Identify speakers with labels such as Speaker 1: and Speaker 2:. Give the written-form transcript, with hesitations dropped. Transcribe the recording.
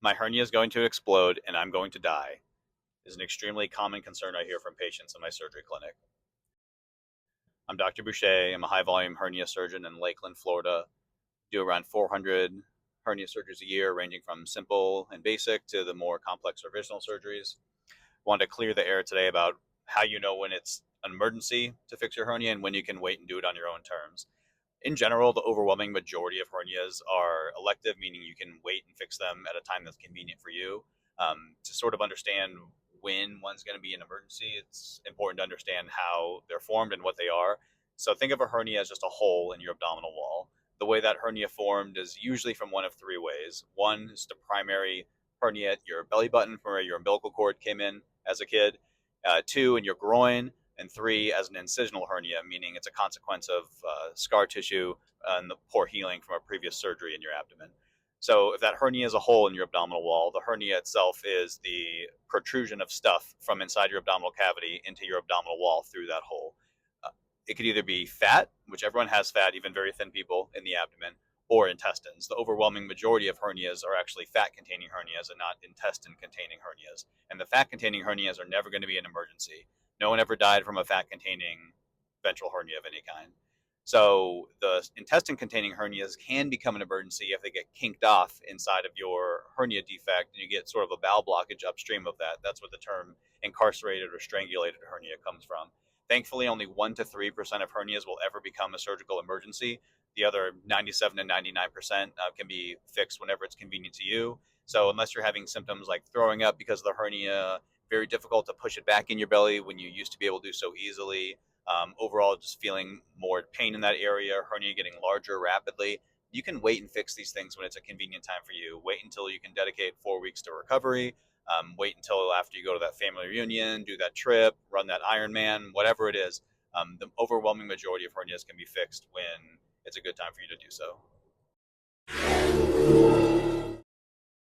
Speaker 1: My hernia is going to explode and I'm going to die is an extremely common concern I hear from patients in my surgery clinic. I'm Dr. Boucher. I'm a high volume hernia surgeon in Lakeland, Florida. Do around 400 hernia surgeries a year, ranging from simple and basic to the more complex revisional surgeries. Wanted to clear the air today about how you know when it's an emergency to fix your hernia and when you can wait and do it on your own terms. In general, the overwhelming majority of hernias are elective, meaning you can wait and fix them at a time that's convenient for you. To sort of understand when one's going to be an emergency, it's important to understand how they're formed and what they are. So think of a hernia as just a hole in your abdominal wall. The way that hernia formed is usually from one of three ways. One is the primary hernia at your belly button, from where your umbilical cord came in as a kid. Two, in your groin, and three, as an incisional hernia, meaning it's a consequence of scar tissue and the poor healing from a previous surgery in your abdomen. So if that hernia is a hole in your abdominal wall, the hernia itself is the protrusion of stuff from inside your abdominal cavity into your abdominal wall through that hole. Uh, it could either be fat, which everyone has fat, even very thin people, in the abdomen, or intestines. The overwhelming majority of hernias are actually fat containing hernias and not intestine containing hernias. And the fat containing hernias are never going to be an emergency. No one ever died from a fat containing ventral hernia of any kind. So the intestine containing hernias can become an emergency if they get kinked off inside of your hernia defect and you get sort of a bowel blockage upstream of that. That's what the term incarcerated or strangulated hernia comes from. Thankfully, only 1 to 3% of hernias will ever become a surgical emergency. The other 97 to 99% can be fixed whenever it's convenient to you. So unless you're having symptoms like throwing up because of the hernia, very difficult to push it back in your belly when you used to be able to do so easily, overall just feeling more pain in that area, hernia getting larger rapidly, you can wait and fix these things when it's a convenient time for you. Wait until you can dedicate 4 weeks to recovery. Wait until after you go to that family reunion, do that trip, run that Ironman, whatever it is. The overwhelming majority of hernias can be fixed when it's a good time for you to do so.